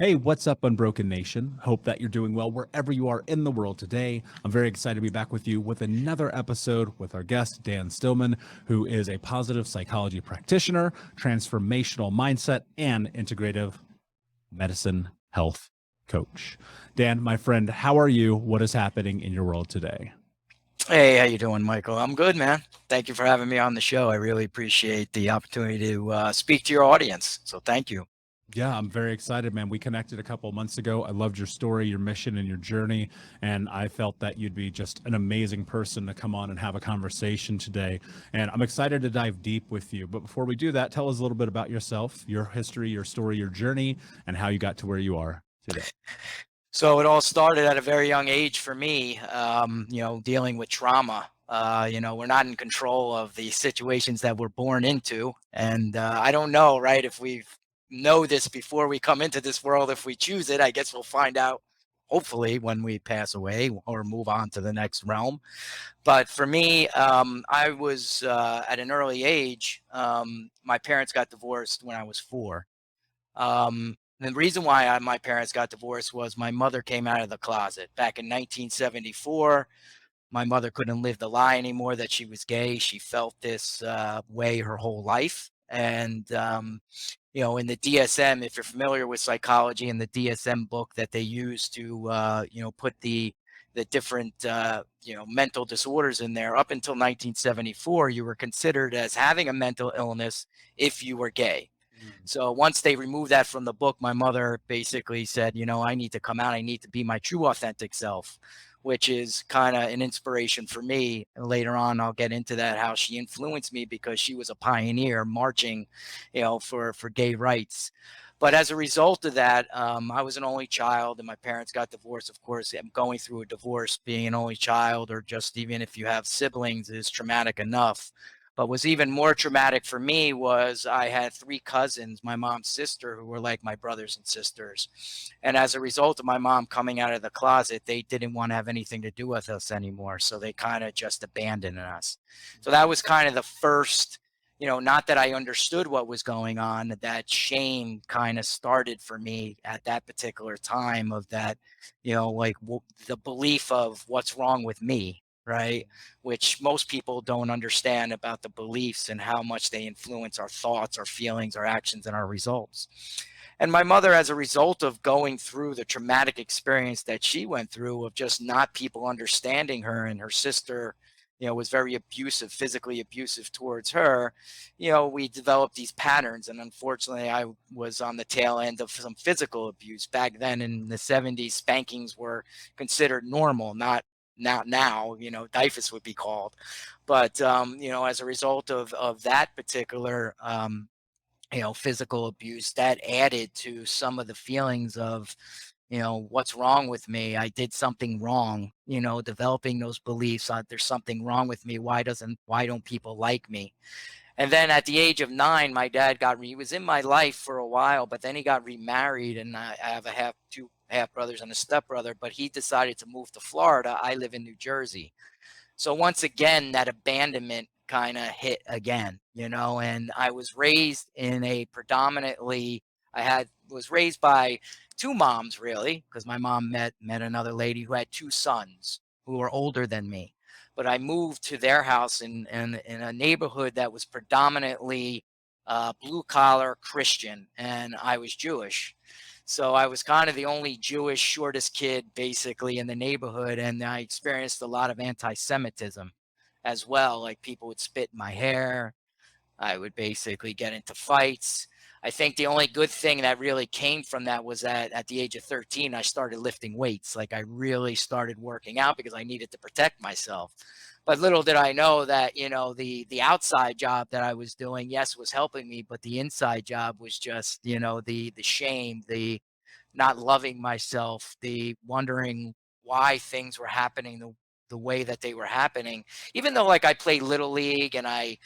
Hey, what's up, Unbroken Nation? Hope that you're doing well wherever you are in the world today. I'm very excited to be back with you with another episode with our guest, Dan Stillman, who is a positive psychology practitioner, transformational mindset, and integrative medicine health coach. Dan, my friend, how are you? What is happening in your world today? Hey, how you doing, Michael? I'm good, man. Thank you for having me on the show. I really appreciate the opportunity to speak to your audience. So thank you. Yeah, I'm very excited, man. We connected a couple of months ago. I loved your story, your mission, and your journey. And I felt that you'd be just an amazing person to come on and have a conversation today. And I'm excited to dive deep with you. But before we do that, tell us a little bit about yourself, your history, your story, your journey, and how you got to where you are today. So it all started at a very young age for me, dealing with trauma. We're not in control of the situations that we're born into. And I don't know, right, if we know this before we come into this world, if we choose it, I guess we'll find out hopefully when we pass away or move on to the next realm. But for me, I was at an early age. My parents got divorced when I was 4. The reason why my parents got divorced was my mother came out of the closet back in 1974. My mother couldn't live the lie anymore that she was gay. She felt this way her whole life. And, in the DSM, if you're familiar with psychology, in the DSM book that they use to, put the different, mental disorders in there, up until 1974, you were considered as having a mental illness if you were gay. So once they removed that from the book, my mother basically said, I need to come out. I need to be my true authentic self, which is kind of an inspiration for me. And later on, I'll get into that, how she influenced me because she was a pioneer marching, for gay rights. But as a result of that, I was an only child and my parents got divorced. Of course, going through a divorce, being an only child, or just even if you have siblings, is traumatic enough. But was even more traumatic for me was I had 3 cousins, my mom's sister, who were like my brothers and sisters. And as a result of my mom coming out of the closet, they didn't want to have anything to do with us anymore. So they kind of just abandoned us. So that was kind of the first, not that I understood what was going on, that shame kind of started for me at that particular time of that, the belief of what's wrong with me, right? Which most people don't understand about the beliefs and how much they influence our thoughts, our feelings, our actions, and our results. And my mother, as a result of going through the traumatic experience that she went through of just not people understanding her, and her sister, was very abusive, physically abusive towards her, we developed these patterns. And unfortunately, I was on the tail end of some physical abuse. Back then in the 70s, spankings were considered normal, not now, DIFUS would be called. But, as a result of that particular, physical abuse, that added to some of the feelings of, what's wrong with me? I did something wrong, developing those beliefs. There's something wrong with me. Why don't people like me? And then at the age of 9, my dad he was in my life for a while, but then he got remarried, and I have two half brothers and a stepbrother, but he decided to move to Florida. I live in New Jersey. So once again, that abandonment kind of hit again, and I was raised in a predominantly, was raised by 2 moms really, because my mom met another lady who had 2 sons who were older than me. But I moved to their house in a neighborhood that was predominantly blue collar Christian, and I was Jewish. So I was kind of the only Jewish shortest kid basically in the neighborhood, and I experienced a lot of anti-Semitism as well. Like, people would spit in my hair. I would basically get into fights. I think the only good thing that really came from that was that at the age of 13, I started lifting weights. Like, I really started working out because I needed to protect myself. But little did I know that, the outside job that I was doing, yes, was helping me, but the inside job was just, the shame, the not loving myself, the wondering why things were happening the way that they were happening. Even though, like, I played little league and I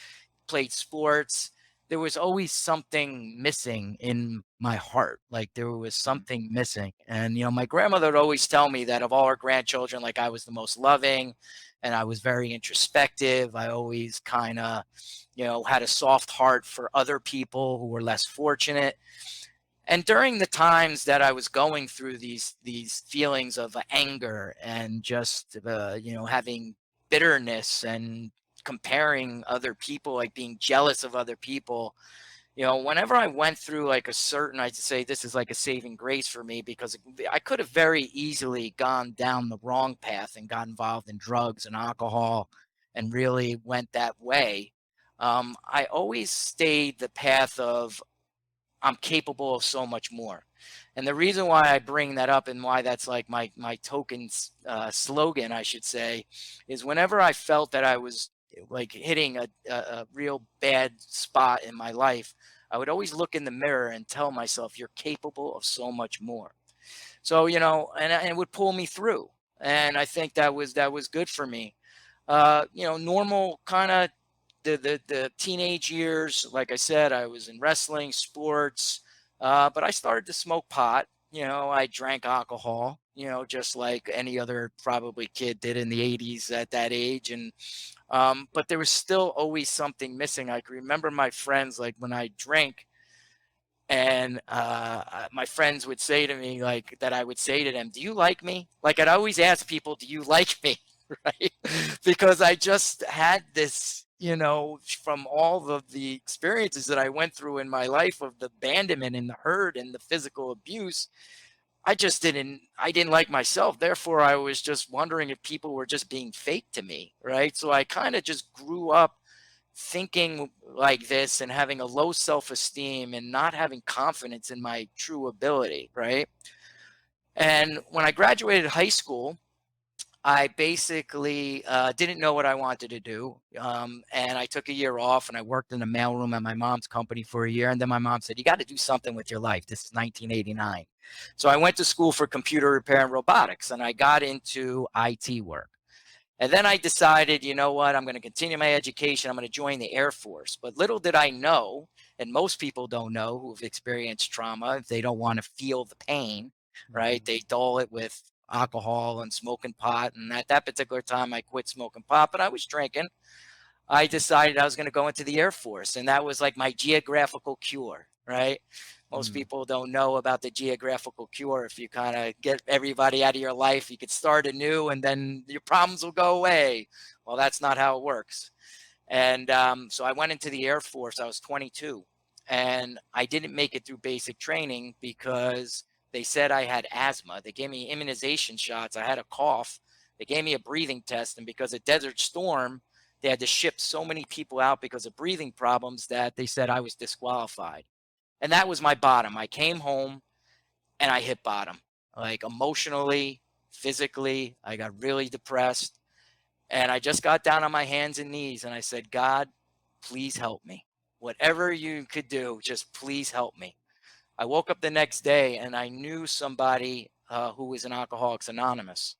played sports, there was always something missing in my heart. Like, there was something missing. And, my grandmother would always tell me that of all her grandchildren, like, I was the most loving and I was very introspective. I always kind of, had a soft heart for other people who were less fortunate. And during the times that I was going through these feelings of anger and just having bitterness and comparing other people, like being jealous of other people, whenever I went through like a certain, I'd say this is like a saving grace for me, because I could have very easily gone down the wrong path and got involved in drugs and alcohol and really went that way. I always stayed the path of I'm capable of so much more. And the reason why I bring that up and why that's like my token slogan, I should say, is whenever I felt that I was like hitting a real bad spot in my life, I would always look in the mirror and tell myself, you're capable of so much more. So, and it would pull me through. And I think that was good for me. Normal kind of the teenage years, like I said, I was in wrestling, sports, but I started to smoke pot. I drank alcohol, just like any other probably kid did in the 80s at that age. And but there was still always something missing. I can remember my friends, like when I drank, and my friends would say to me, like, that I would say to them, do you like me? Like, I'd always ask people, do you like me? Right? Because I just had this, from all of the experiences that I went through in my life of the abandonment and the hurt and the physical abuse. I didn't like myself. Therefore, I was just wondering if people were just being fake to me. Right. So I kind of just grew up thinking like this and having a low self-esteem and not having confidence in my true ability. Right. And when I graduated high school, I basically didn't know what I wanted to do. And I took a year off and I worked in the mailroom at my mom's company for a year. And then my mom said, you got to do something with your life. This is 1989. So I went to school for computer repair and robotics, and I got into IT work. And then I decided, you know what, I'm going to continue my education. I'm going to join the Air Force. But little did I know, and most people don't know who've experienced trauma, if they don't want to feel the pain, right? They dull it with alcohol and smoking pot. And at that particular time, I quit smoking pot, but I was drinking. I decided I was going to go into the Air Force, and that was like my geographical cure, right? Most Mm. people don't know about the geographical cure. If you kind of get everybody out of your life, you could start anew and then your problems will go away. Well, that's not how it works. And so I went into the Air Force. I was 22, and I didn't make it through basic training because they said I had asthma. They gave me immunization shots. I had a cough. They gave me a breathing test. And because of Desert Storm, they had to ship so many people out because of breathing problems that they said I was disqualified. And that was my bottom. I came home and I hit bottom, like emotionally, physically. I got really depressed. And I just got down on my hands and knees and I said, God, please help me. Whatever you could do, just please help me. I woke up the next day and I knew somebody who was in Alcoholics Anonymous.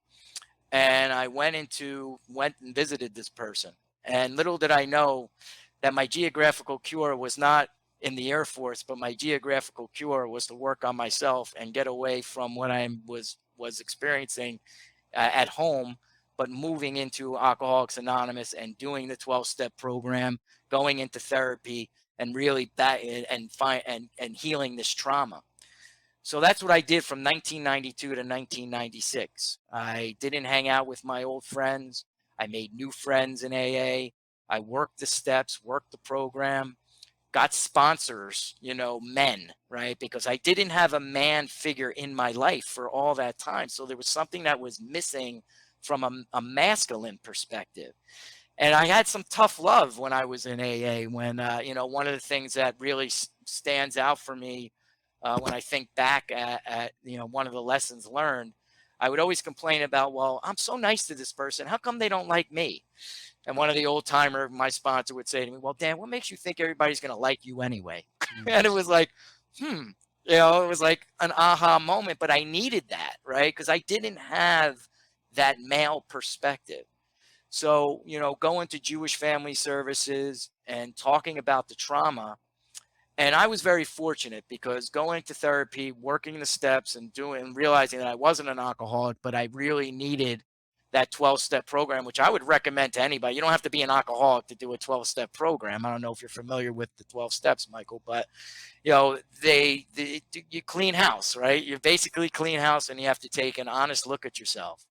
And I went and visited this person. And little did I know that my geographical cure was not in the Air Force, but my geographical cure was to work on myself and get away from what I was experiencing at home, but moving into Alcoholics Anonymous and doing the 12-step program, going into therapy, and really that and healing this trauma. So that's what I did from 1992 to 1996. I didn't hang out with my old friends. I made new friends in AA. I worked the steps, worked the program, got sponsors, men, right? Because I didn't have a man figure in my life for all that time. So there was something that was missing from a masculine perspective. And I had some tough love when I was in AA, when, one of the things that really stands out for me when I think back at one of the lessons learned, I would always complain about, well, I'm so nice to this person. How come they don't like me? And one of the old timer, my sponsor, would say to me, well, Dan, what makes you think everybody's going to like you anyway? And it was like, it was like an aha moment, but I needed that, right? Because I didn't have that male perspective. So, going to Jewish family services and talking about the trauma. And I was very fortunate because going to therapy, working the steps and realizing that I wasn't an alcoholic, but I really needed that 12-step program, which I would recommend to anybody. You don't have to be an alcoholic to do a 12-step program. I don't know if you're familiar with the 12 steps, Michael, but you clean house, right? You basically clean house, and you have to take an honest look at yourself.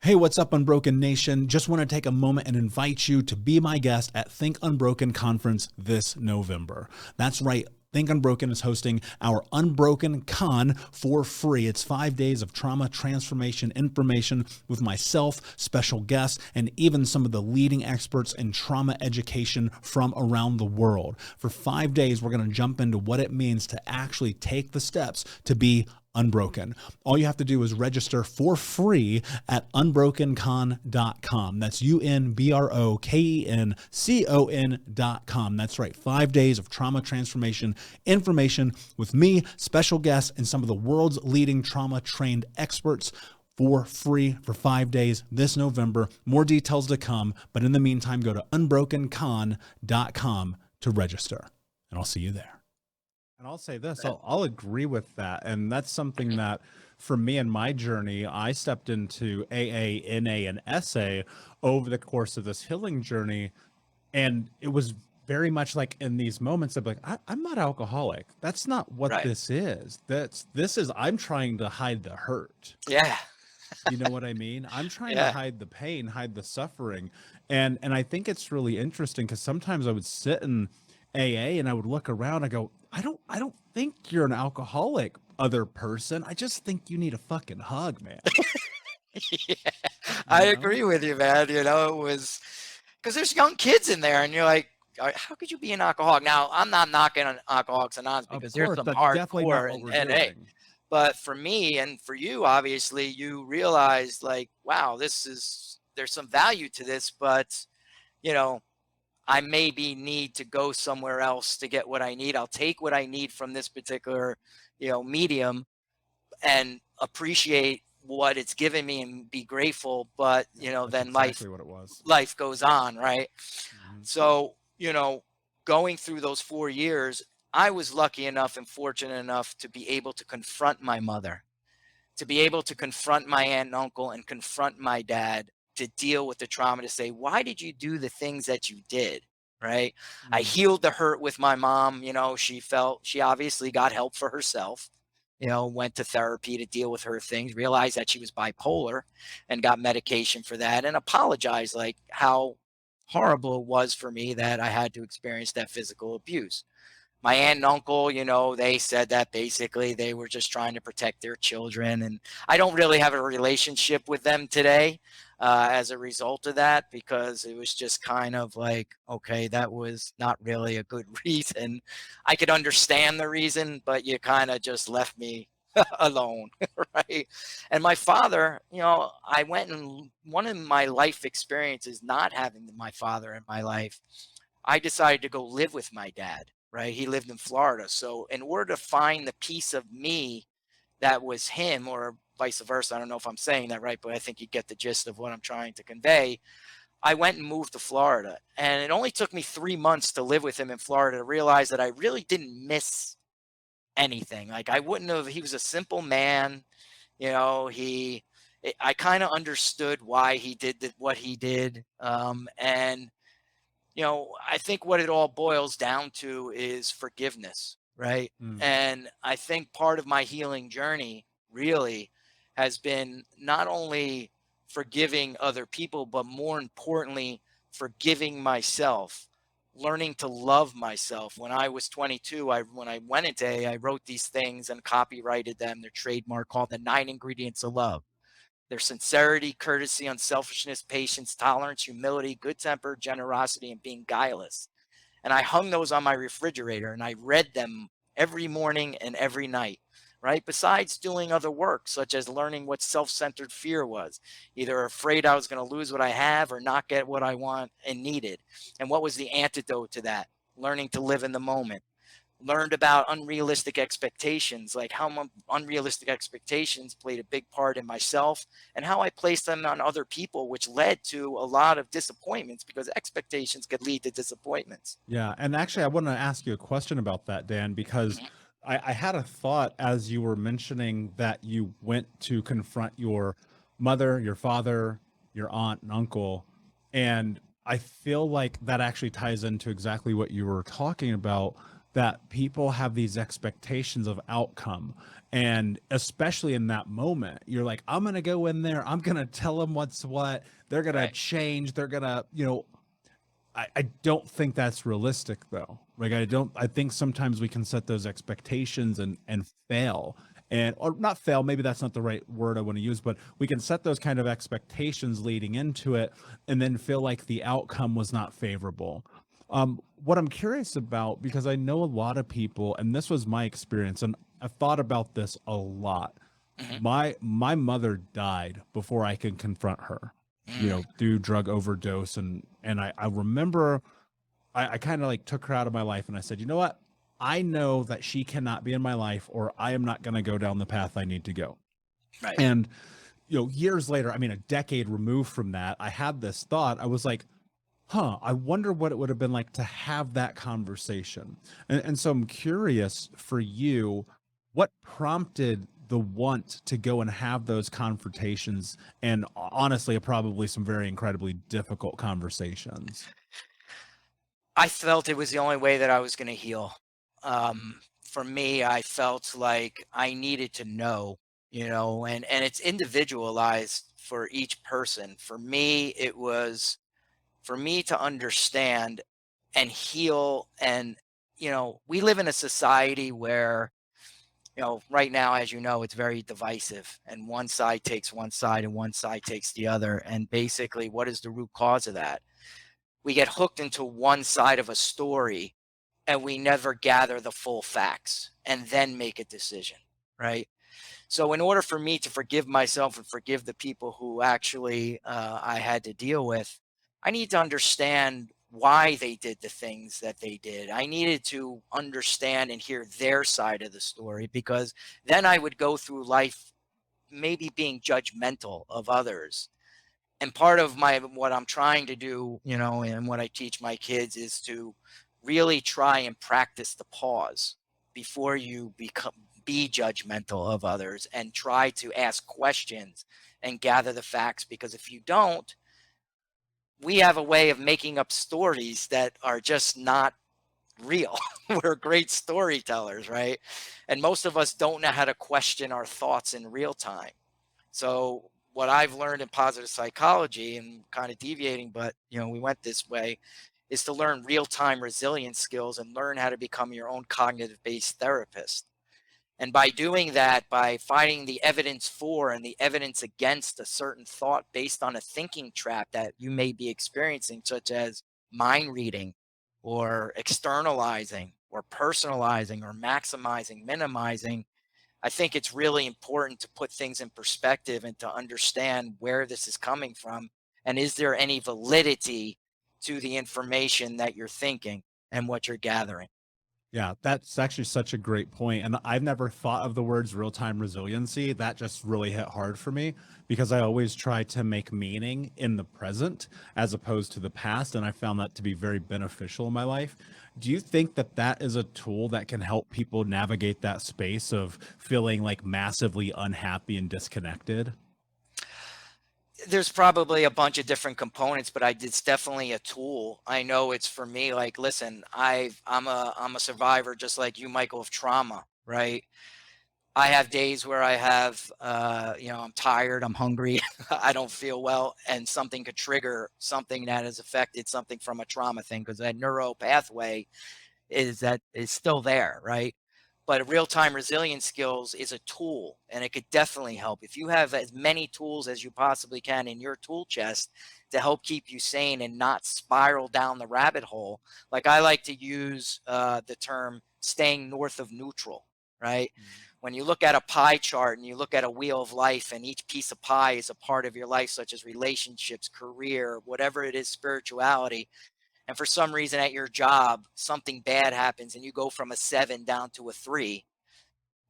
Hey, what's up, Unbroken Nation? Just want to take a moment and invite you to be my guest at Think Unbroken Conference this November. That's right. Think Unbroken is hosting our Unbroken Con for free. It's 5 days of trauma transformation information with myself, special guests, and even some of the leading experts in trauma education from around the world. For 5 days, we're going to jump into what it means to actually take the steps to be unbroken. All you have to do is register for free at unbrokencon.com. That's unbrokencon.com. That's right. 5 days of trauma transformation information with me, special guests, and some of the world's leading trauma trained experts for free for 5 days this November. More details to come. But in the meantime, go to unbrokencon.com to register, and I'll see you there. And I'll say this, I'll agree with that. And that's something that for me in my journey, I stepped into AA, NA, and SA over the course of this healing journey. And it was very much like in these moments of like, I'm not alcoholic. That's not what this is. I'm trying to hide the hurt. Yeah. You know what I mean? I'm trying to hide the pain, hide the suffering. And I think it's really interesting because sometimes I would sit in AA and I would look around and go, I don't think you're an alcoholic, other person. I just think you need a fucking hug, man. Yeah, I agree with you, man. It was because there's young kids in there, and you're like, how could you be an alcoholic? Now, I'm not knocking on Alcoholics Anonymous because there's some hardcore in NA. But for me and for you, obviously, you realize like, wow, there's some value to this, but I maybe need to go somewhere else to get what I need. I'll take what I need from this particular, medium and appreciate what it's given me and be grateful. But, then life goes on. Right. Mm-hmm. So, going through those 4 years, I was lucky enough and fortunate enough to be able to confront my mother, to be able to confront my aunt and uncle and confront my dad, to deal with the trauma, to say, why did you do the things that you did? Right. Mm-hmm. I healed the hurt with my mom. She obviously got help for herself, went to therapy to deal with her things, realized that she was bipolar and got medication for that, and apologized like how horrible it was for me that I had to experience that physical abuse. My aunt and uncle, they said that basically they were just trying to protect their children. And I don't really have a relationship with them today as a result of that, because it was just kind of like, okay, that was not really a good reason. I could understand the reason, but you kind of just left me alone, right? And my father, I went, and one of my life experiences, not having my father in my life, I decided to go live with my dad. Right. He lived in Florida. So in order to find the piece of me that was him, or vice versa, I don't know if I'm saying that right, but I think you get the gist of what I'm trying to convey. I went and moved to Florida, and it only took me 3 months to live with him in Florida to realize that I really didn't miss anything. Like I wouldn't have, he was a simple man. I kind of understood why he did what he did. And I think what it all boils down to is forgiveness, right? Mm. And I think part of my healing journey really has been not only forgiving other people, but more importantly, forgiving myself, learning to love myself. When I was 22, when I went into AA, I wrote these things and copyrighted them. They're trademark, called the 9 Ingredients of Love. Their sincerity, courtesy, unselfishness, patience, tolerance, humility, good temper, generosity, and being guileless. And I hung those on my refrigerator, and I read them every morning and every night, right? Besides doing other work, such as learning what self-centered fear was, either afraid I was going to lose what I have or not get what I want and needed. And what was the antidote to that? Learning to live in the moment. Learned about unrealistic expectations, like how unrealistic expectations played a big part in myself and how I placed them on other people, which led to a lot of disappointments, because expectations could lead to disappointments. Yeah. And actually, I want to ask you a question about that, Dan, because I had a thought as you were mentioning that you went to confront your mother, your father, your aunt and uncle. And I feel like that actually ties into exactly what you were talking about, that people have these expectations of outcome. And especially in that moment, you're like, I'm going to go in there. I'm going to tell them what's what. They're going to Right. change. They're going to, I don't think that's realistic though. Like I think sometimes we can set those expectations and fail, and or not fail, maybe that's not the right word I want to use, but we can set those kind of expectations leading into it and then feel like the outcome was not favorable. What I'm curious about, because I know a lot of people, and this was my experience, and I've thought about this a lot. Hmm. My mother died before I could confront her, Mm. through drug overdose. And I remember I kind of like took her out of my life and I said, you know what? I know that she cannot be in my life or I am not going to go down the path I need to go. Right. And, years later, I mean, a decade removed from that, I had this thought. I was like, I wonder what it would have been like to have that conversation. And so I'm curious for you, what prompted the want to go and have those confrontations, and honestly, probably some very incredibly difficult conversations. I felt it was the only way that I was going to heal. For me, I felt like I needed to know, and it's individualized for each person. For me, it was for me to understand and heal. And, we live in a society where, right now, as you know, it's very divisive, and one side takes one side and one side takes the other. And basically, what is the root cause of that? We get hooked into one side of a story and we never gather the full facts and then make a decision, right? So, in order for me to forgive myself and forgive the people who actually I had to deal with, I need to understand why they did the things that they did. I needed to understand and hear their side of the story, because then I would go through life maybe being judgmental of others. And part of my what I'm trying to do, and what I teach my kids is to really try and practice the pause before you be judgmental of others, and try to ask questions and gather the facts, because if you don't, we have a way of making up stories that are just not real. We're great storytellers, right? And most of us don't know how to question our thoughts in real time. So what I've learned in positive psychology, and kind of deviating, but we went this way, is to learn real-time resilience skills and learn how to become your own cognitive-based therapist. And by doing that, by finding the evidence for and the evidence against a certain thought based on a thinking trap that you may be experiencing, such as mind reading or externalizing or personalizing or maximizing, minimizing, I think it's really important to put things in perspective and to understand where this is coming from, and is there any validity to the information that you're thinking and what you're gathering. Yeah, that's actually such a great point. And I've never thought of the words real time resiliency. That just really hit hard for me because I always try to make meaning in the present as opposed to the past. And I found that to be very beneficial in my life. Do you think that that is a tool that can help people navigate that space of feeling like massively unhappy and disconnected? There's probably a bunch of different components, but it's definitely a tool. I know it's for me. Like, listen, I'm a survivor just like you, Michael, of trauma, right? I have days where I have, I'm tired, I'm hungry, I don't feel well, and something could trigger something that has affected something from a trauma thing, because that neuro pathway is still there, right? But real-time resilience skills is a tool, and it could definitely help. If you have as many tools as you possibly can in your tool chest to help keep you sane and not spiral down the rabbit hole. Like, I like to use the term staying north of neutral, right? When you look at a pie chart and you look at a wheel of life, and each piece of pie is a part of your life, such as relationships, career, whatever it is, spirituality, and for some reason at your job something bad happens and you go from a 7 down to a 3,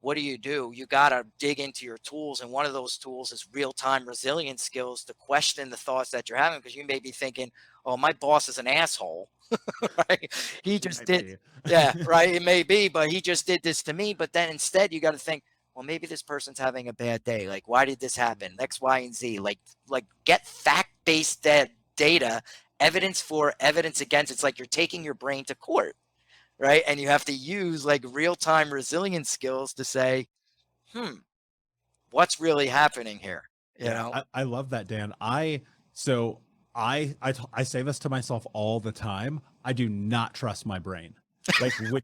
what do? You got to dig into your tools, and one of those tools is real-time resilience skills to question the thoughts that you're having, because you may be thinking, oh, my boss is an asshole. Right? He It just might did. be. Yeah, right, it may be, but he just did this to me. But then instead you got to think, well, maybe this person's having a bad day. Like, why did this happen? X, Y, and Z. Like get fact based data, evidence for, evidence against. It's like you're taking your brain to court, right? And you have to use like real-time resilience skills to say, what's really happening here? You Yeah, know? I love that, Dan. So I say this to myself all the time. I do not trust my brain. Like when,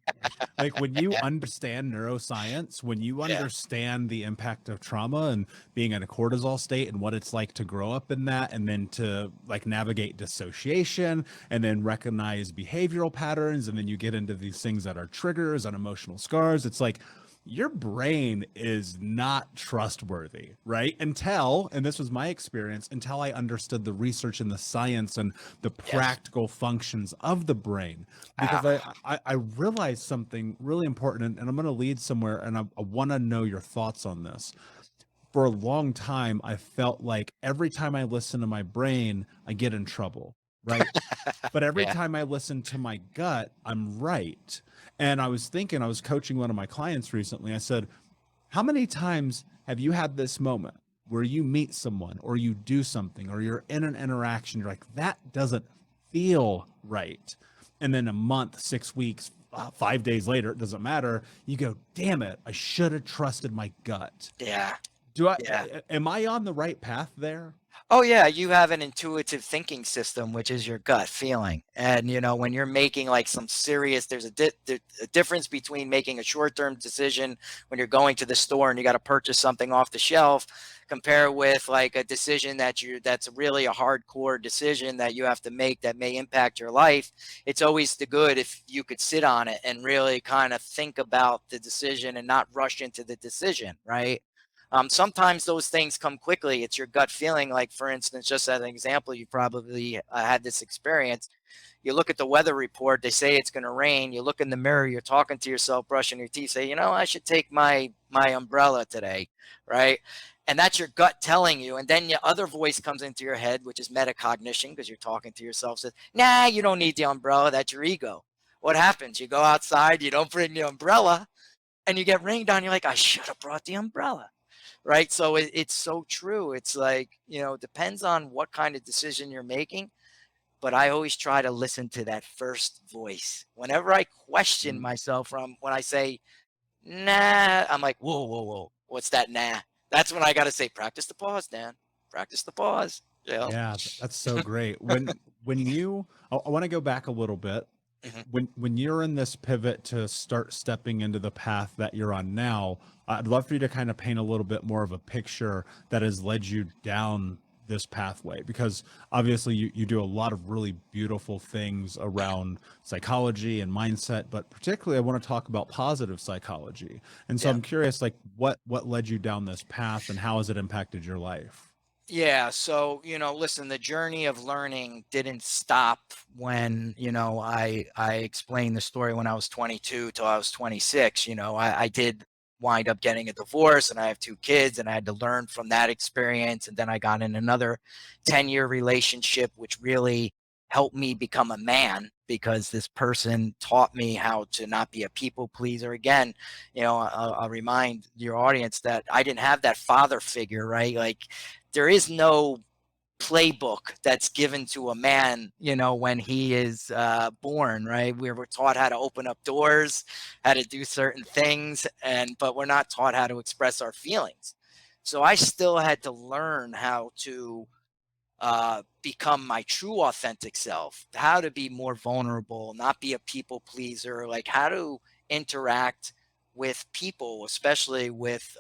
like when you understand neuroscience, when you Yeah. understand the impact of trauma and being in a cortisol state and what it's like to grow up in that, and then to like navigate dissociation and then recognize behavioral patterns, and then you get into these things that are triggers and emotional scars. It's like your brain is not trustworthy, right? And this was my experience, until I understood the research and the science and the Yes. practical functions of the brain. Because Ah, I realized something really important, and I'm going to lead somewhere, and I want to know your thoughts on this. For a long time, I felt like every time I listen to my brain, I get in trouble, right? But every yeah. time I listen to my gut, I'm right. And I was thinking, I was coaching one of my clients recently. I said, how many times have you had this moment where you meet someone or you do something or you're in an interaction, you're like, that doesn't feel right. And then a month, 6 weeks, 5 days later, it doesn't matter. You go, damn it, I should have trusted my gut. Yeah. Do I, Yeah. am I on the right path there? Oh yeah, you have an intuitive thinking system, which is your gut feeling. And when you're making like some serious, there's a difference between making a short-term decision when you're going to the store and you got to purchase something off the shelf, compare with like a decision that's really a hardcore decision that you have to make that may impact your life. It's always the good if you could sit on it and really kind of think about the decision and not rush into the decision, right? Sometimes those things come quickly. It's your gut feeling. Like, for instance, just as an example, you probably had this experience. You look at the weather report, they say it's going to rain. You look in the mirror, you're talking to yourself, brushing your teeth, say, I should take my umbrella today, right? And that's your gut telling you. And then your other voice comes into your head, which is metacognition, because you're talking to yourself, says, nah, you don't need the umbrella. That's your ego. What happens? You go outside, you don't bring the umbrella, and you get rained on. You're like, I should have brought the umbrella, right? So it's so true. It's like, depends on what kind of decision you're making. But I always try to listen to that first voice. Whenever I question Mm. myself from when I say, nah, I'm like, whoa, whoa, whoa. What's that nah? That's when I got to say, practice the pause, Dan. Practice the pause. Yeah, that's so great. I want to go back a little bit. Mhm. When you're in this pivot to start stepping into the path that you're on now, I'd love for you to kind of paint a little bit more of a picture that has led you down this pathway, because obviously you do a lot of really beautiful things around psychology and mindset, but particularly I want to talk about positive psychology. And so Yeah. I'm curious, like what led you down this path and how has it impacted your life? Yeah, so listen, the journey of learning didn't stop when I explained the story when I was 22 till I was 26. I did wind up getting a divorce, and I have two kids, and I had to learn from that experience. And then I got in another 10-year relationship, which really helped me become a man, because this person taught me how to not be a people pleaser. Again, I'll remind your audience that I didn't have that father figure, right? Like, there is no playbook that's given to a man, when he is born, right? We're taught how to open up doors, how to do certain things, but we're not taught how to express our feelings. So I still had to learn how to become my true authentic self, how to be more vulnerable, not be a people pleaser, like how to interact with people, especially with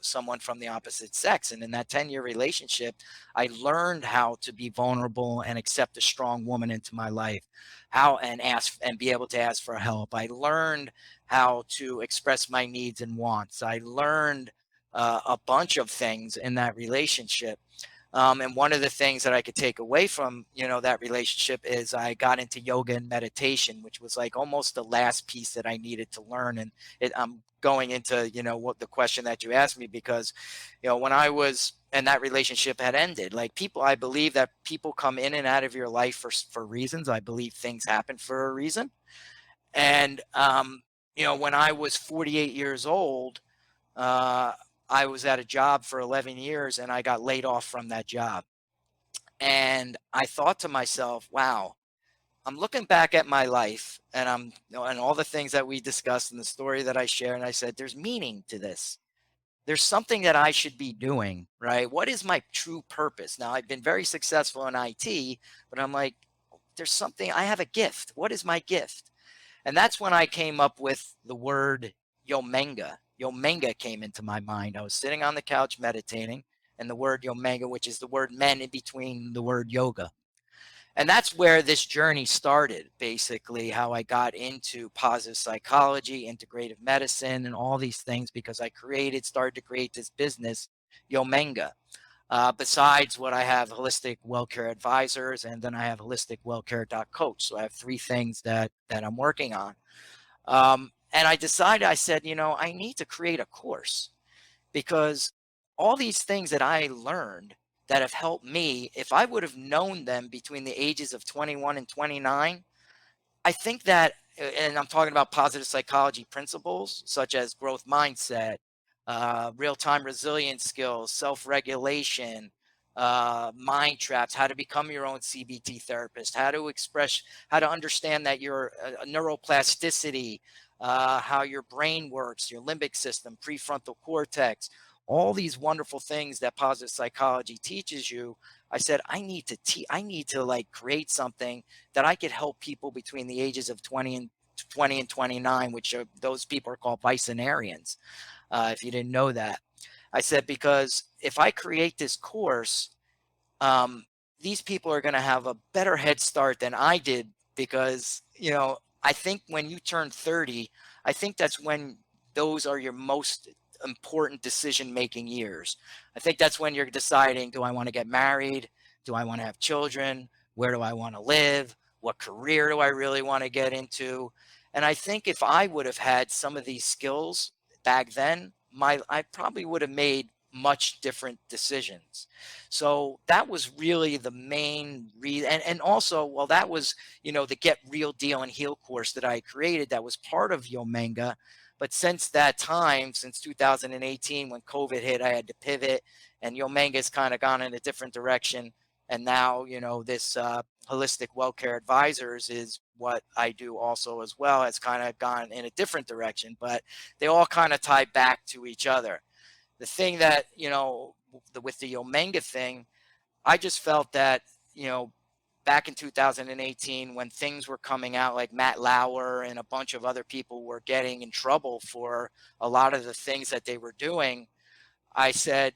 someone from the opposite sex. And in that 10-year relationship, I learned how to be vulnerable and accept a strong woman into my life, how and ask and be able to ask for help. I learned how to express my needs and wants. I learned a bunch of things in that relationship. And one of the things that I could take away from, that relationship is I got into yoga and meditation, which was like almost the last piece that I needed to learn. And I'm going into, what the question that you asked me, because, when I was, and that relationship had ended, like I believe that people come in and out of your life for reasons. I believe things happen for a reason. And, when I was 48 years old, uh, I was at a job for 11 years and I got laid off from that job. And I thought to myself, wow, I'm looking back at my life and and all the things that we discussed and the story that I share. And I said, there's meaning to this. There's something that I should be doing, right? What is my true purpose? Now, I've been very successful in IT, but I'm like, there's something, I have a gift. What is my gift? And that's when I came up with the word Yomenga. Yomenga came into my mind. I was sitting on the couch meditating, and the word Yomenga, which is the word men in between the word yoga. And that's where this journey started, basically, how I got into positive psychology, integrative medicine, and all these things because I started to create this business, Yomenga. Besides what I have holistic WellCare advisors, and then I have holistic wellcare.coach. So I have three things that I'm working on. And I decided, I said, I need to create a course because all these things that I learned that have helped me, if I would have known them between the ages of 21 and 29, I think that, and I'm talking about positive psychology principles such as growth mindset, real-time resilience skills, self-regulation, mind traps, how to become your own CBT therapist, how to understand that your neuroplasticity, how your brain works, your limbic system, prefrontal cortex, all these wonderful things that positive psychology teaches you. I said, I need to like create something that I could help people between the ages of 20 and 29, which are, those people are called Bicenarians. If you didn't know that, I said, because if I create this course, these people are going to have a better head start than I did because, I think when you turn 30, I think that's when those are your most important decision-making years. I think that's when you're deciding, do I want to get married? Do I want to have children? Where do I want to live? What career do I really want to get into? And I think if I would have had some of these skills back then, I probably would have made much different decisions. So that was really the main reason. And also, well, that was, the Get Real Deal and Heal course that I created that was part of Yomenga. But since that time, since 2018, when COVID hit, I had to pivot, and Yomenga's kind of gone in a different direction. And now, this holistic WellCare advisors is what I do also as well. It's kind of gone in a different direction, but they all kind of tie back to each other. The thing that, with the Yomenga thing, I just felt that, back in 2018, when things were coming out, like Matt Lauer and a bunch of other people were getting in trouble for a lot of the things that they were doing, I said,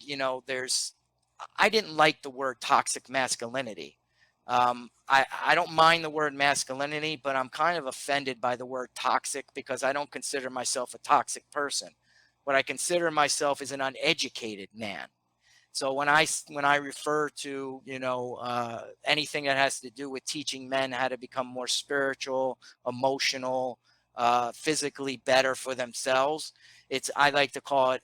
I didn't like the word toxic masculinity. I don't mind the word masculinity, but I'm kind of offended by the word toxic because I don't consider myself a toxic person. What I consider myself is an uneducated man. So when I refer to, anything that has to do with teaching men how to become more spiritual, emotional, physically better for themselves, I like to call it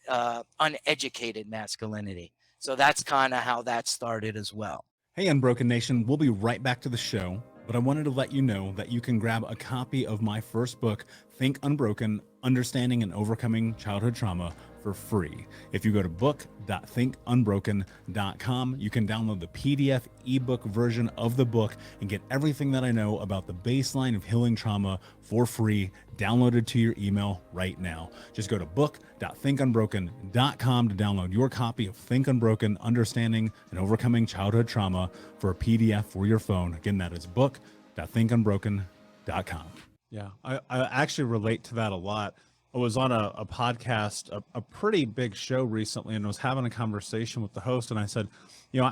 uneducated masculinity. So that's kind of how that started as well. Hey, Unbroken Nation, we'll be right back to the show, but I wanted to let you know that you can grab a copy of my first book, Think Unbroken, Understanding and Overcoming Childhood Trauma, for free. If you go to book.thinkunbroken.com, you can download the PDF ebook version of the book and get everything that I know about the baseline of healing trauma for free, downloaded to your email right now. Just go to book.thinkunbroken.com to download your copy of Think Unbroken, Understanding and Overcoming Childhood Trauma for a PDF for your phone. Again, that is book.thinkunbroken.com. Yeah, I actually relate to that a lot. I was on a podcast, a pretty big show recently, and I was having a conversation with the host, and I said,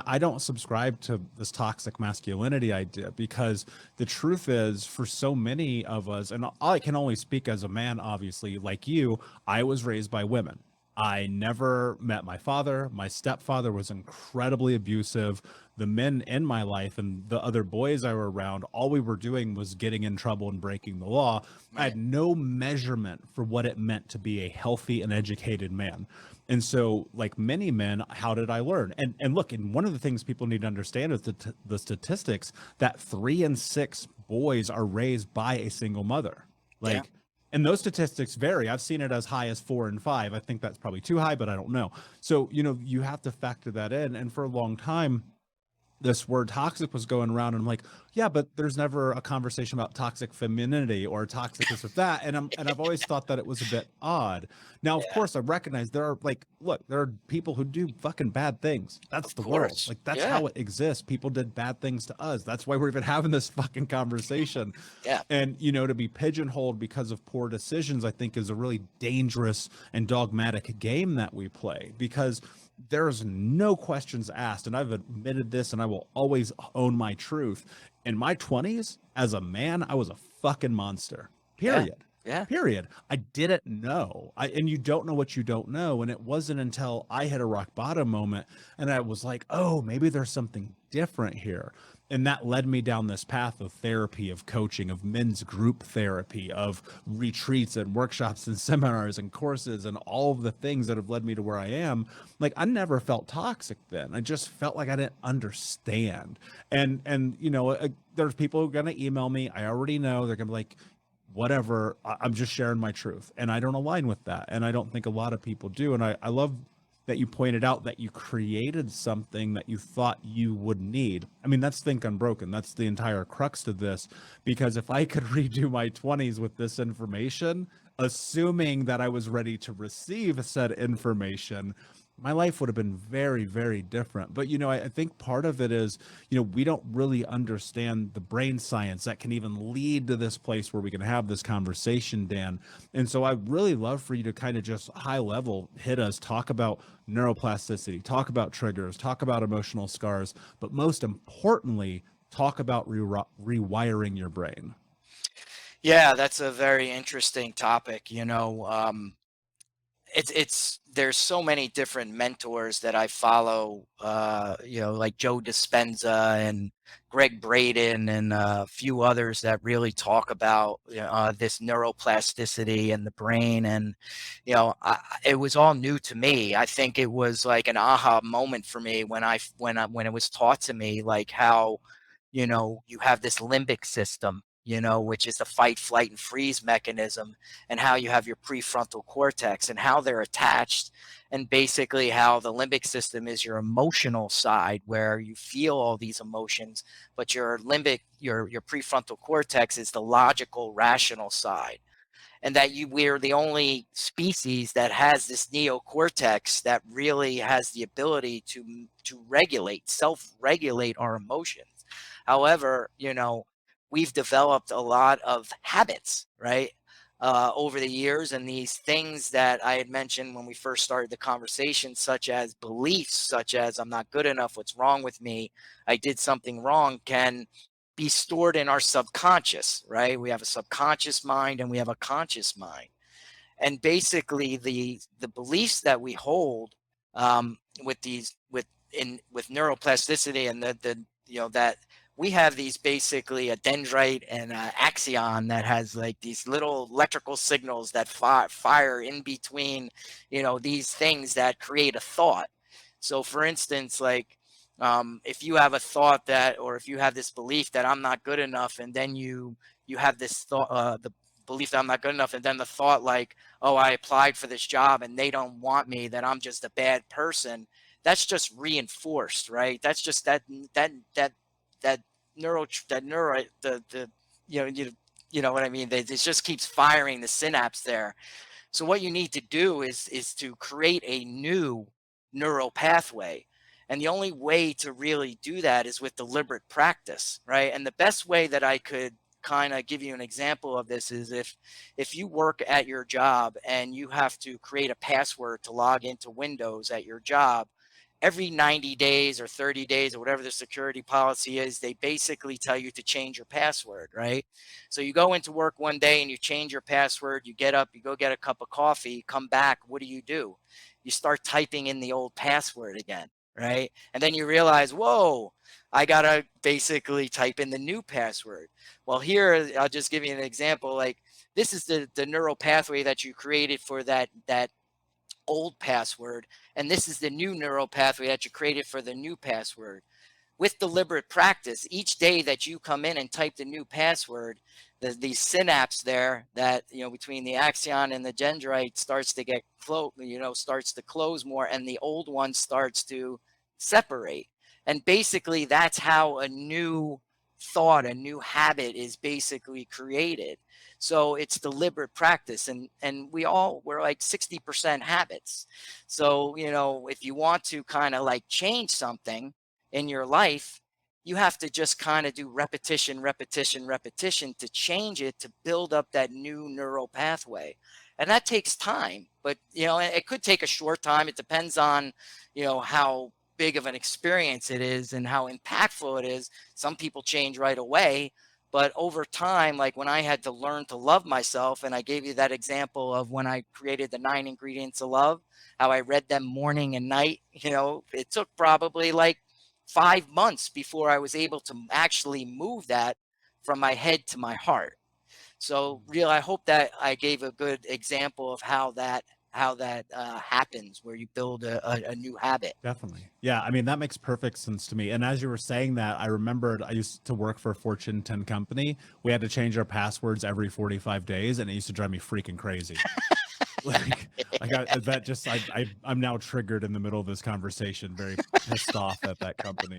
I don't subscribe to this toxic masculinity idea because the truth is, for so many of us, and I can only speak as a man, obviously, like you, I was raised by women. I never met my father. My stepfather was incredibly abusive. The men in my life and the other boys I were around, all we were doing was getting in trouble and breaking the law. Right. I had no measurement for what it meant to be a healthy and educated man. And so, like many men, how did I learn? And look, and one of the things people need to understand is the statistics that 3 in 6 boys are raised by a single mother. Like, yeah. And those statistics vary. I've seen it as high as 4 and 5. I think that's probably too high, but I don't know. So, you have to factor that in. And for a long time, this word toxic was going around, and I'm like, yeah, but there's never a conversation about toxic femininity or toxic this or that. And I've always thought that it was a bit odd. Now, of Yeah, course, I recognize there are there are people who do fucking bad things. That's of the world. course. Like, that's Yeah, how it exists. People did bad things to us. That's why we're even having this fucking conversation. yeah, And, to be pigeonholed because of poor decisions, I think is a really dangerous and dogmatic game that we play, because there's no questions asked. And I've admitted this, and I will always own my truth. In my 20s, as a man, I was a fucking monster. yeah, Period. yeah. Period. I didn't know. And you don't know what you don't know. And it wasn't until I hit a rock bottom moment and I was like, oh, maybe there's something different here. And that led me down this path of therapy, of coaching, of men's group therapy, of retreats and workshops and seminars and courses and all of the things that have led me to where I am. Like, I never felt toxic then. I just felt like I didn't understand. And there's people who are going to email me. I already know they're going to be like, whatever, I'm just sharing my truth. And I don't align with that. And I don't think a lot of people do. And I love that you pointed out that you created something that you thought you would need. I mean, that's Think Unbroken. That's the entire crux to this. Because if I could redo my 20s with this information, assuming that I was ready to receive said information, my life would have been very, very different. But, I think part of it is, we don't really understand the brain science that can even lead to this place where we can have this conversation, Dan. And so I really love for you to kind of just high level hit us, talk about neuroplasticity, talk about triggers, talk about emotional scars, but most importantly, talk about rewiring your brain. Yeah, that's a very interesting topic. It's there's so many different mentors that I follow, like Joe Dispenza and Greg Braden and a few others that really talk about this neuroplasticity and the brain. And it was all new to me. I think it was like an aha moment for me when it was taught to me, like how you have this limbic system, which is the fight, flight, and freeze mechanism, and how you have your prefrontal cortex and how they're attached, and basically how the limbic system is your emotional side where you feel all these emotions, but your prefrontal cortex is the logical, rational side. And that we're the only species that has this neocortex that really has the ability to self-regulate our emotions. However, we've developed a lot of habits, right? Over the years, and these things that I had mentioned when we first started the conversation, such as beliefs, such as I'm not good enough, what's wrong with me, I did something wrong, can be stored in our subconscious, right? We have a subconscious mind and we have a conscious mind. And basically the beliefs that we hold, with these with neuroplasticity, and that we have these, basically a dendrite and an axon that has like these little electrical signals that fire in between, these things that create a thought. So for instance, like, if you have a thought that, or if you have this belief that I'm not good enough, and then you have this thought, the belief that I'm not good enough, and then the thought like, oh, I applied for this job and they don't want me, that I'm just a bad person. That's just reinforced, right? That's just that neuro the you know what I mean? It just keeps firing the synapse there. So what you need to do is to create a new neural pathway. And the only way to really do that is with deliberate practice, right? And the best way that I could kind of give you an example of this is if you work at your job and you have to create a password to log into Windows at your job, every 90 days or 30 days or whatever the security policy is, they basically tell you to change your password, right? So you go into work one day and you change your password, you get up, you go get a cup of coffee, you come back, what do? You start typing in the old password again, right? And then you realize, whoa, I gotta basically type in the new password. Well, here, I'll just give you an example. Like, this is the neural pathway that you created for that old password, and this is the new neural pathway that you created for the new password. With deliberate practice, each day that you come in and type the new password, the synapse there that between the axon and the dendrite starts to starts to close more, and the old one starts to separate. And basically that's how a new thought, a new habit is basically created. So it's deliberate practice, and we're like 60% habits. So, if you want to kind of like change something in your life, you have to just kind of do repetition, repetition, repetition to change it, to build up that new neural pathway. And that takes time, but it could take a short time. It depends on, how big of an experience it is and how impactful it is. Some people change right away, but over time, like when I had to learn to love myself, and I gave you that example of when I created the 9 ingredients of love, how I read them morning and night, it took probably like 5 months before I was able to actually move that from my head to my heart. So real, I hope that I gave a good example of how that happens, where you build a new habit. Definitely. Yeah. I mean, that makes perfect sense to me. And as you were saying that, I remembered I used to work for a Fortune 10 company. We had to change our passwords every 45 days, and it used to drive me freaking crazy. Like, I got that just, I'm now triggered in the middle of this conversation, very pissed off at that company.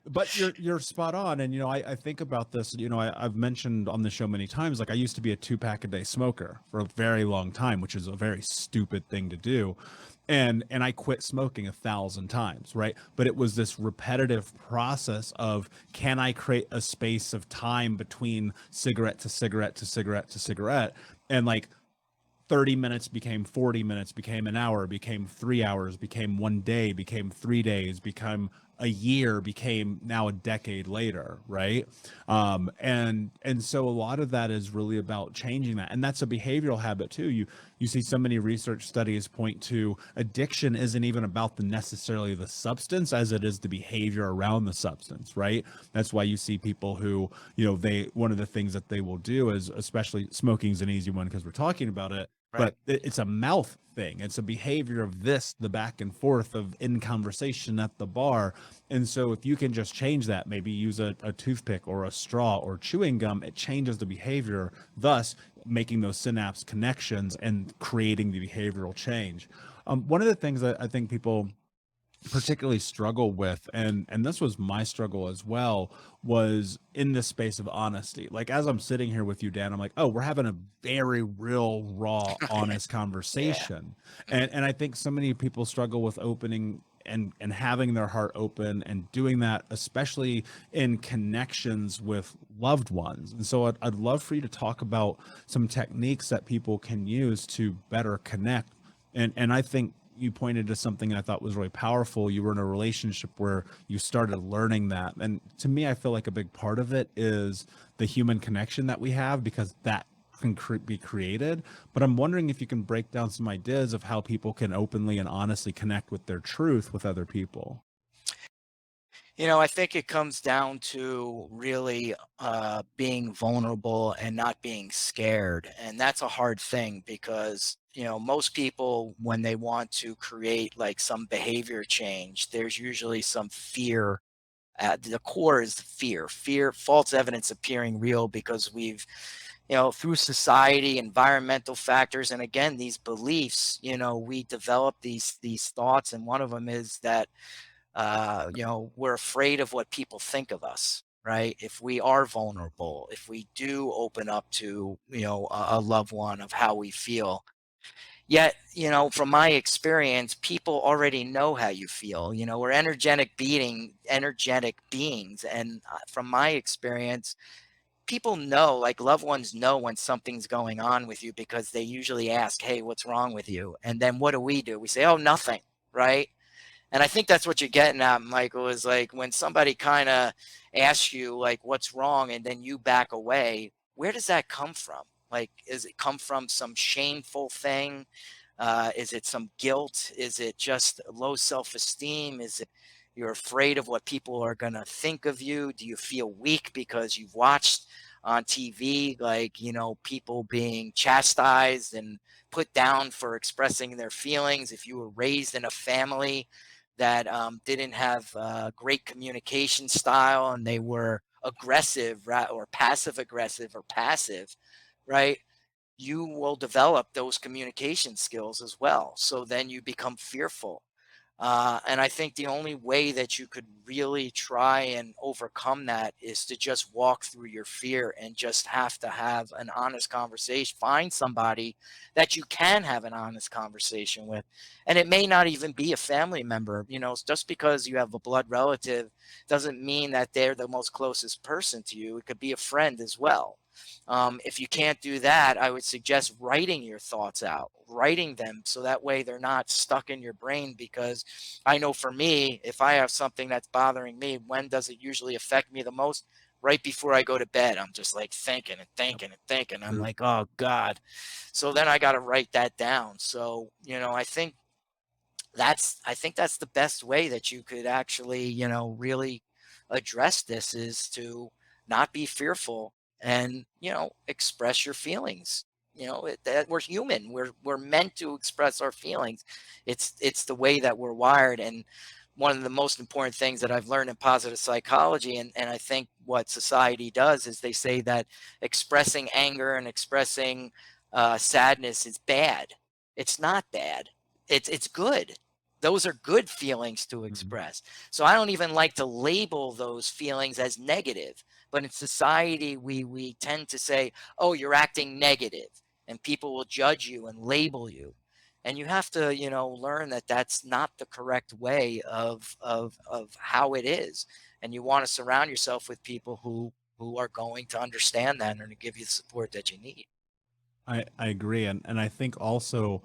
But you're spot on. And, I think about this, I've mentioned on the show many times, like I used to be a 2-pack-a-day smoker for a very long time, which is a very stupid thing to do. And I quit smoking 1,000 times, right? But it was this repetitive process of, can I create a space of time between cigarette to cigarette to cigarette to cigarette? And like 30 minutes became 40 minutes, became an hour, became 3 hours, became one day, became 3 days, became a year, became now a decade later, right? And so a lot of that is really about changing that, and that's a behavioral habit too. You see so many research studies point to addiction isn't even about the necessarily the substance as it is the behavior around the substance, right? That's why you see people who, they, one of the things that they will do is, especially smoking is an easy one because we're talking about it, Right. but it's a mouth thing. It's a behavior of this, the back and forth of in conversation at the bar. And so if you can just change that, maybe use a toothpick or a straw or chewing gum, it changes the behavior, thus making those synapse connections and creating the behavioral change. One of the things that I think people particularly struggle with, and this was my struggle as well, was in this space of honesty. Like as I'm sitting here with you, Dan, I'm like, oh, we're having a very real, raw, honest Yeah. conversation. And I think so many people struggle with opening and having their heart open and doing that, especially in connections with loved ones. And so I'd love for you to talk about some techniques that people can use to better connect. And I think you pointed to something I thought was really powerful. You were in a relationship where you started learning that. And to me, I feel like a big part of it is the human connection that we have, because that can be created. But I'm wondering if you can break down some ideas of how people can openly and honestly connect with their truth with other people. I think it comes down to really being vulnerable and not being scared. And that's a hard thing because, most people, when they want to create like some behavior change, there's usually some fear. At the core is fear, false evidence appearing real because we've, through society, environmental factors, and again, these beliefs, we develop these thoughts. And one of them is that we're afraid of what people think of us, right? If we are vulnerable, if we do open up to, a loved one of how we feel. Yet, from my experience, people already know how you feel. We're energetic beings. And from my experience, people know, like loved ones know when something's going on with you because they usually ask, hey, what's wrong with you? And then what do? We say, oh, nothing, right? And I think that's what you're getting at, Michael, is like when somebody kind of asks you like what's wrong and then you back away, where does that come from? Like, is it come from some shameful thing? Is it some guilt? Is it just low self-esteem? Is it you're afraid of what people are going to think of you? Do you feel weak because you've watched on TV, like, people being chastised and put down for expressing their feelings? If you were raised in a family that didn't have great communication style and they were aggressive, right, or passive aggressive or passive, right? You will develop those communication skills as well. So then you become fearful. And I think the only way that you could really try and overcome that is to just walk through your fear and just have to have an honest conversation. Find somebody that you can have an honest conversation with. And it may not even be a family member. Just because you have a blood relative doesn't mean that they're the most closest person to you. It could be a friend as well. If you can't do that, I would suggest writing your thoughts out, writing them so that way they're not stuck in your brain. Because I know for me, if I have something that's bothering me, when does it usually affect me the most? Right before I go to bed. I'm just like thinking and thinking and thinking. I'm like, oh God. So then I got to write that down. So, I think that's the best way that you could actually, really address this, is to not be fearful and, express your feelings. That we're human. We're meant to express our feelings. It's the way that we're wired. And one of the most important things that I've learned in positive psychology, and I think what society does, is they say that expressing anger and expressing sadness is bad. It's not bad. It's good. Those are good feelings to express. So I don't even like to label those feelings as negative. But in society, we tend to say, oh, you're acting negative, and people will judge you and label you. And you have to, learn that that's not the correct way of how it is. And you want to surround yourself with people who are going to understand that and to give you the support that you need. I agree. And I think also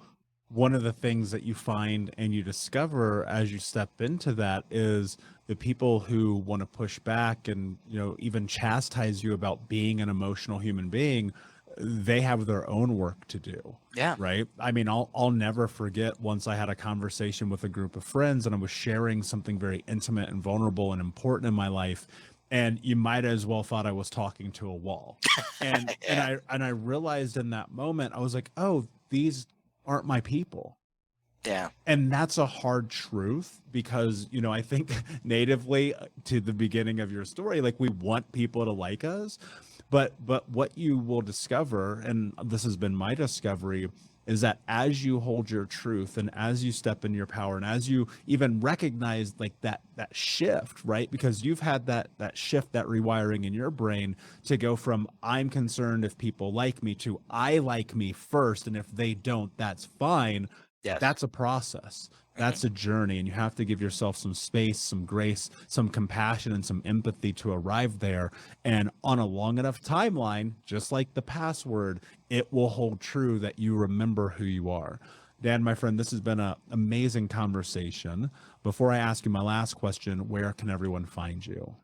one of the things that you find and you discover as you step into that is the people who want to push back and, even chastise you about being an emotional human being, they have their own work to do. Yeah. Right. I mean, I'll never forget once I had a conversation with a group of friends and I was sharing something very intimate and vulnerable and important in my life. And you might as well thought I was talking to a wall. And Yeah. and I realized in that moment, I was like, oh, these aren't my people. Yeah. And that's a hard truth because, I think natively to the beginning of your story, like we want people to like us, but what you will discover, and this has been my discovery, is that as you hold your truth and as you step in your power and as you even recognize like that shift, right? Because you've had that shift, that rewiring in your brain to go from I'm concerned if people like me to I like me first, and if they don't, that's fine. Yes. That's a process. That's a journey, and you have to give yourself some space, some grace, some compassion, and some empathy to arrive there. And on a long enough timeline, just like the password, it will hold true that you remember who you are. Dan, my friend, this has been an amazing conversation. Before I ask you my last question, where can everyone find you?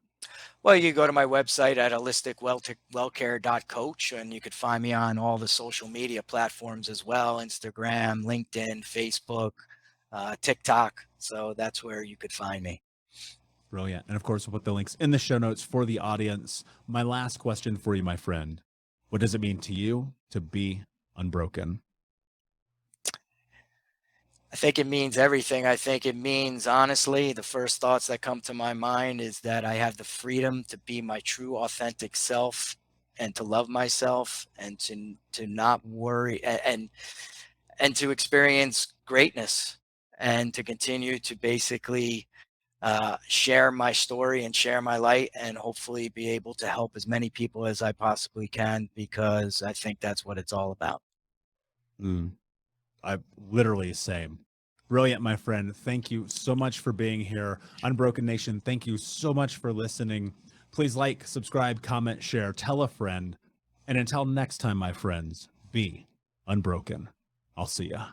Well, you go to my website at holisticwellcare.coach, and you could find me on all the social media platforms as well: Instagram, LinkedIn, Facebook, TikTok. So that's where you could find me. Brilliant. And of course, we'll put the links in the show notes for the audience. My last question for you, my friend. What does it mean to you to be unbroken? I think it means everything. I think it means, honestly, the first thoughts that come to my mind is that I have the freedom to be my true, authentic self, and to love myself, and to not worry, and to experience greatness, and to continue to basically share my story and share my light, and hopefully be able to help as many people as I possibly can, because I think that's what it's all about. I literally same. Brilliant, my friend. Thank you so much for being here. Unbroken Nation, thank you so much for listening. Please like, subscribe, comment, share, tell a friend. And until next time, my friends, be unbroken. I'll see ya.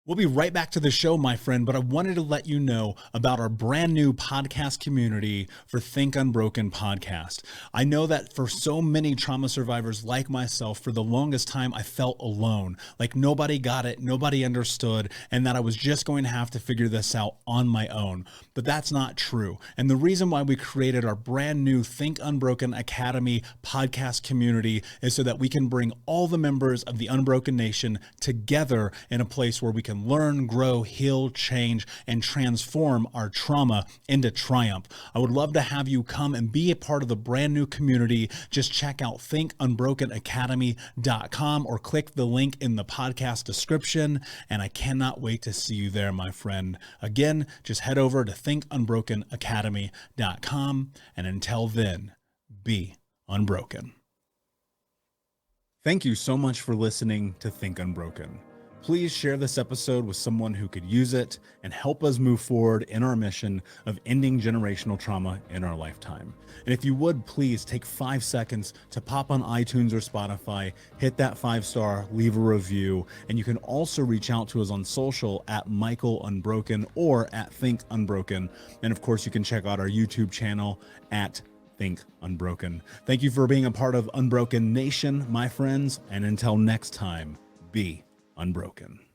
We'll be right back to the show, my friend, but I wanted to let you know about our brand new podcast community for Think Unbroken podcast. I know that for so many trauma survivors like myself, for the longest time, I felt alone, like nobody got it, nobody understood, and that I was just going to have to figure this out on my own. But that's not true. And the reason why we created our brand new Think Unbroken Academy podcast community is so that we can bring all the members of the Unbroken Nation together in a place where we can can learn, grow, heal, change, and transform our trauma into triumph. I would love to have you come and be a part of the brand new community. Just check out thinkunbrokenacademy.com or click the link in the podcast description. And I cannot wait to see you there, my friend. Again, just head over to thinkunbrokenacademy.com. And until then, be unbroken. Thank you so much for listening to Think Unbroken. Please share this episode with someone who could use it and help us move forward in our mission of ending generational trauma in our lifetime. And if you would, please take 5 seconds to pop on iTunes or Spotify, hit that 5-star, leave a review, and you can also reach out to us on social at Michael Unbroken or at Think Unbroken. And of course, you can check out our YouTube channel at Think Unbroken. Thank you for being a part of Unbroken Nation, my friends, and until next time, be unbroken.